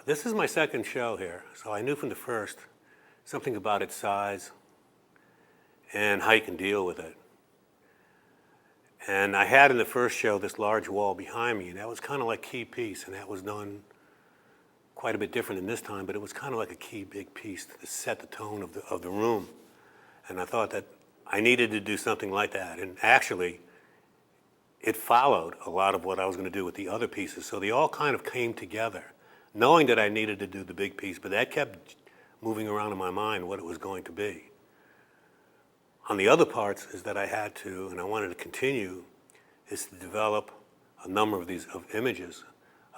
This is my second show here, so I knew from the first something about its size and how you can deal with it. And I had in the first show this large wall behind me, and that was kind of like key piece, and that was done quite a bit different than this time, but it was kind of like a key big piece to set the tone of the room. And I thought that I needed to do something like that, and actually it followed a lot of what I was going to do with the other pieces. So they all kind of came together, knowing that I needed to do the big piece, but that kept moving around in my mind what it was going to be. On the other parts is that I had to, and I wanted to continue, is to develop a number of these images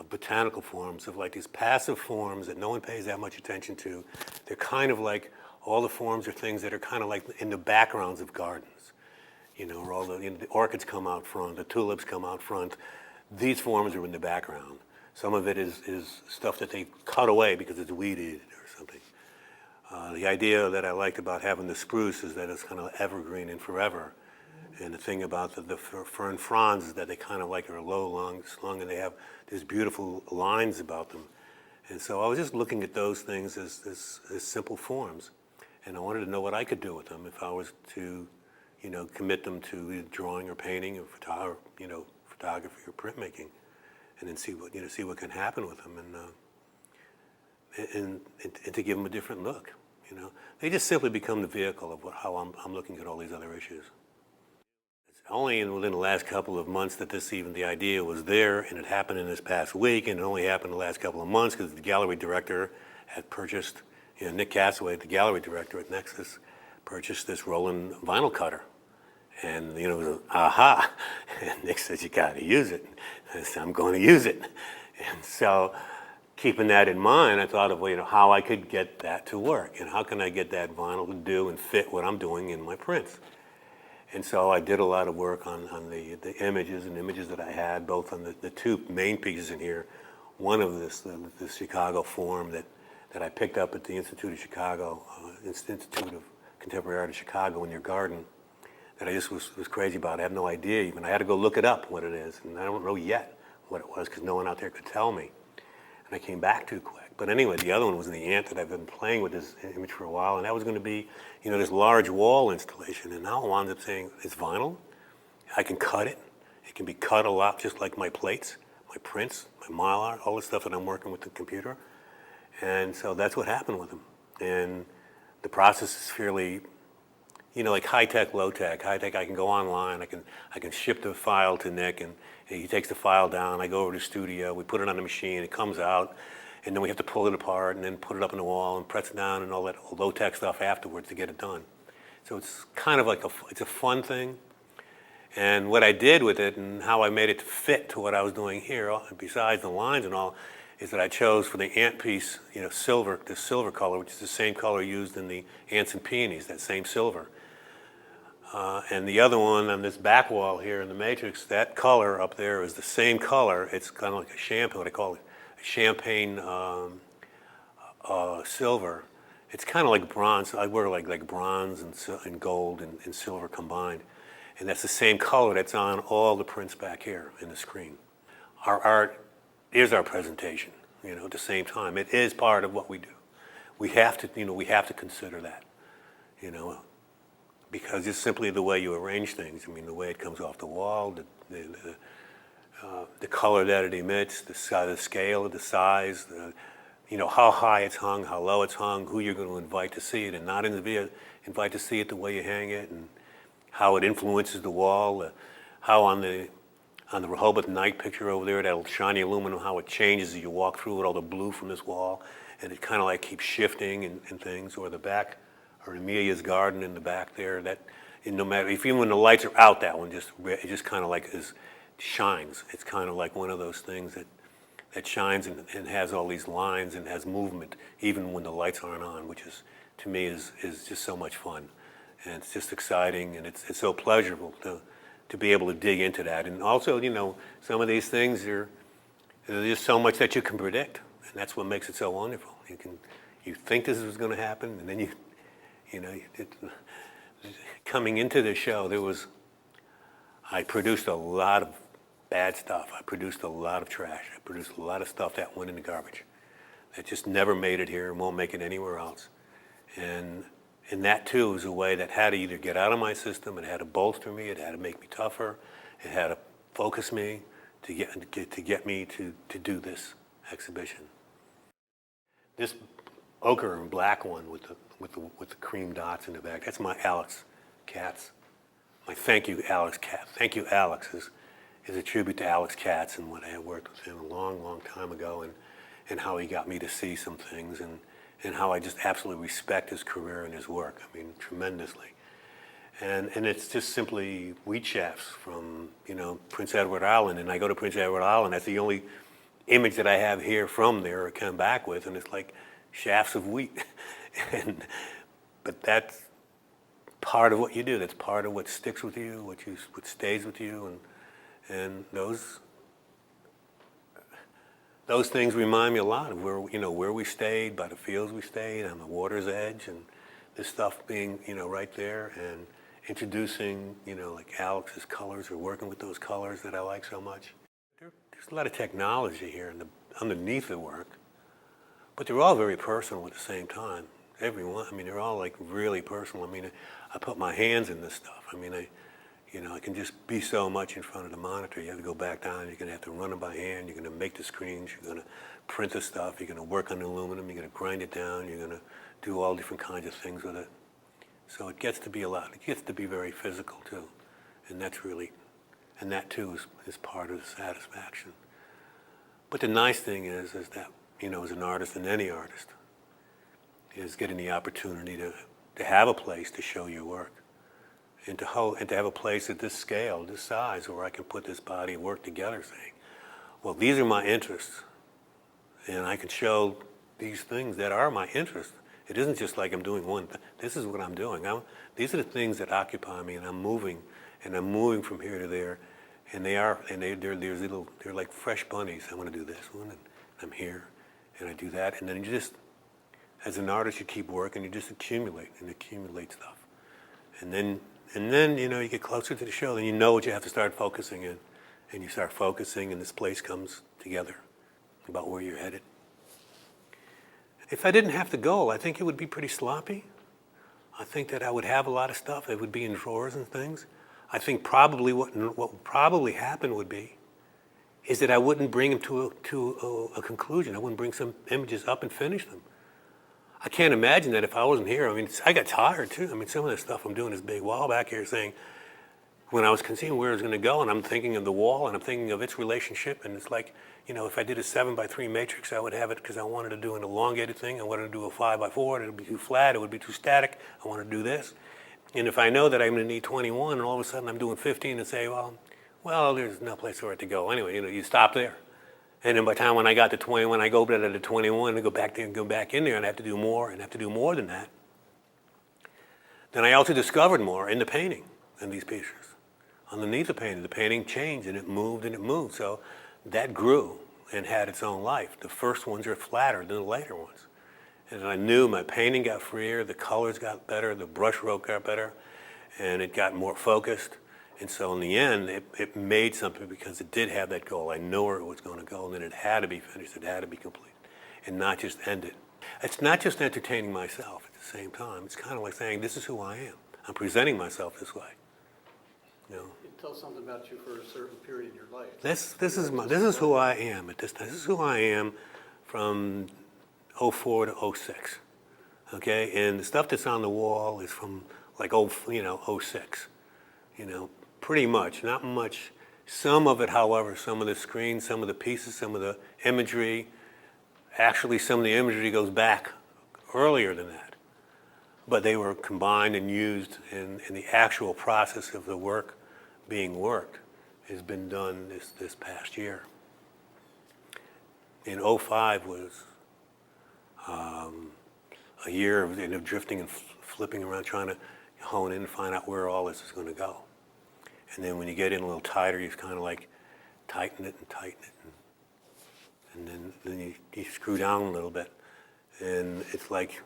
of botanical forms, of like these passive forms that no one pays that much attention to. They're kind of like, all the forms are things that are kind of like in the backgrounds of gardens. Where all the orchids come out front, the tulips come out front. These forms are in the background. Some of it is stuff that they cut away because it's weeded or something. The idea that I liked about having the spruce is that it's kind of evergreen and forever. And the thing about the fern fronds is that they kind of like are low, long, and they have these beautiful lines about them. And so I was just looking at those things as simple forms. And I wanted to know what I could do with them if I was to, commit them to either drawing or painting or photography or printmaking, and then see what can happen with them, and to give them a different look. They just simply become the vehicle of how I'm looking at all these other issues. It's only within the last couple of months that the idea was there, and it happened in this past week, and it only happened in the last couple of months because the gallery director had purchased, Nick Cassway, the gallery director at Nexus, purchased this rolling vinyl cutter. And, it was aha. And Nick said, you got to use it. And I said, I'm going to use it. And so keeping that in mind, I thought of, how I could get that to work. And how can I get that vinyl to do and fit what I'm doing in my prints? And so I did a lot of work on the images that I had, both on the two main pieces in here. One of this Chicago form that I picked up at the Institute of Chicago, Institute of Contemporary Art of Chicago in your garden, that I just was crazy about. I have no idea even. I had to go look it up what it is, and I don't know yet what it was because no one out there could tell me. And I came back too quick. But anyway, the other one was the ant that I've been playing with this image for a while, and that was going to be, this large wall installation. And now I wound up saying, it's vinyl. I can cut it. It can be cut a lot, just like my plates, my prints, my Mylar, all the stuff that I'm working with the computer. And so that's what happened with them. And the process is fairly, like high-tech, low-tech. High-tech, I can go online, I can ship the file to Nick, and he takes the file down, I go over to the studio, we put it on the machine, it comes out, and then we have to pull it apart and then put it up on the wall and press it down and all that low-tech stuff afterwards to get it done. So it's kind of like it's a fun thing. And what I did with it and how I made it fit to what I was doing here, besides the lines and all, is that I chose for the ant piece, silver, the silver color, which is the same color used in the ants and peonies, that same silver. And the other one on this back wall here in the matrix, that color up there is the same color. It's kind of like a champagne, what I call it, a champagne silver. It's kind of like bronze. I wear like bronze and gold and silver combined. And that's the same color that's on all the prints back here in the screen. Our art is our presentation, at the same time. It is part of what we do. We have to consider that, because it's simply the way you arrange things. The way it comes off the wall, the color that it emits, the scale, the size, how high it's hung, how low it's hung, who you're going to invite to see it and not invite to see it, the way you hang it, and how it influences the wall, how on the Rehoboth night picture over there, that shiny aluminum, how it changes as you walk through it, all the blue from this wall, and it kind of like keeps shifting and things, or the back, or Amelia's garden in the back there, that no matter, even when the lights are out, that one it just kind of like shines. It's kind of like one of those things that shines and has all these lines and has movement, even when the lights aren't on, which is, to me, is just so much fun. And it's just exciting, and it's so pleasurable to be able to dig into that. And also, some of these things there's just so much that you can predict, and that's what makes it so wonderful. You think this is going to happen, and then coming into the show, I produced a lot of bad stuff. I produced a lot of trash. I produced a lot of stuff that went in the garbage. that just never made it here and won't make it anywhere else. And that too is a way that had to either get out of my system, it had to bolster me, it had to make me tougher, it had to focus me to get me to do this exhibition. This ochre and black one with the cream dots in the back, that's my Alex Katz. My thank you, Alex Katz. Thank you, Alex, is a tribute to Alex Katz and when I had worked with him a long, long time ago, and how he got me to see some things, and how I just absolutely respect his career and his work. I mean, tremendously. And it's just simply wheat shafts from, Prince Edward Island. And I go to Prince Edward Island, that's the only image that I have here from there or come back with, and it's like shafts of wheat. But that's part of what you do. That's part of what sticks with you, what stays with you, and those things remind me a lot of where we stayed, by the fields we stayed, on the water's edge, and this stuff being, right there, and introducing, like Alex's colors, or working with those colors that I like so much. There's a lot of technology here underneath the work, but they're all very personal at the same time. Everyone, they're all like really personal. I put my hands in this stuff. I can just be so much in front of the monitor. You have to go back down, you're gonna have to run them by hand, you're gonna make the screens, you're gonna print the stuff, you're gonna work on the aluminum, you're gonna grind it down, you're gonna do all different kinds of things with it. So it gets to be it gets to be very physical too. And that too is part of the satisfaction. But the nice thing is that, as an artist, and any artist, is getting the opportunity to have a place to show your work. And to have a place at this scale, this size, where I can put this body of work together saying, well, these are my interests, and I can show these things that are my interests. It isn't just like I'm doing one thing. This is what I'm doing. These are the things that occupy me, and I'm moving from here to there, and they're like fresh bunnies. I want to do this one, and I'm here, and I do that, and then you just, as an artist, you keep working, you just accumulate stuff, and then you get closer to the show, then you know what you have to start focusing in, and you start focusing, and this place comes together about where you're headed. If I didn't have the goal, I think it would be pretty sloppy. I think that I would have a lot of stuff. It would be in drawers and things. I think probably what would probably happen would be is that I wouldn't bring them to a conclusion. I wouldn't bring some images up and finish them. I can't imagine that if I wasn't here. I got tired too. Some of the stuff I'm doing is big wall back here saying, when I was conceiving where it was going to go, and I'm thinking of the wall, and I'm thinking of its relationship, and it's like, if I did a 7x3 matrix, I would have it because I wanted to do an elongated thing. I wanted to do a 5x4, it would be too flat, it would be too static. I want to do this. And if I know that I'm going to need 21, and all of a sudden I'm doing 15, and say, well, there's no place for it to go. Anyway, you stop there. And then by the time when I got to 21, I go back to 21 and go back there and go back in there, and I have to do more and have to do more than that. Then I also discovered more in the painting than these pictures. Underneath the painting changed, and it moved. So that grew and had its own life. The first ones are flatter than the later ones. And I knew my painting got freer, the colors got better, the brush stroke got better, and it got more focused. And so in the end, it made something because it did have that goal. I knew where it was going to go, and then it had to be finished, it had to be complete, and not just ended. It's not just entertaining myself at the same time. It's kind of like saying, this is who I am. I'm presenting myself this way. It tells something about you for a certain period in your life. This is who I am at this time. This is who I am from 04 to 06. Okay, and the stuff that's on the wall is from like 06. Pretty much, not much. Some of it, however, some of the screens, some of the pieces, some of the imagery, actually some of the imagery goes back earlier than that. But they were combined and used in the actual process of the work being worked has been done this past year. In 05 was a year of drifting and flipping around, trying to hone in and find out where all this is going to go. And then when you get in a little tighter, you kind of like tighten it, and then you screw down a little bit. And it's like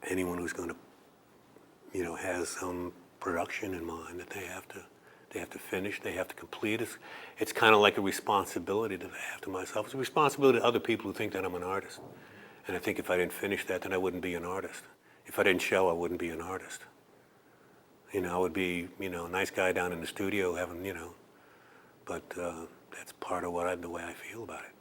anyone who's going to, has some production in mind that they have to They have to finish, they have to complete. It's kind of like a responsibility that I have to myself. It's a responsibility to other people who think that I'm an artist. And I think if I didn't finish that, then I wouldn't be an artist. If I didn't show, I wouldn't be an artist. I would be, a nice guy down in the studio having, but that's part of the way I feel about it.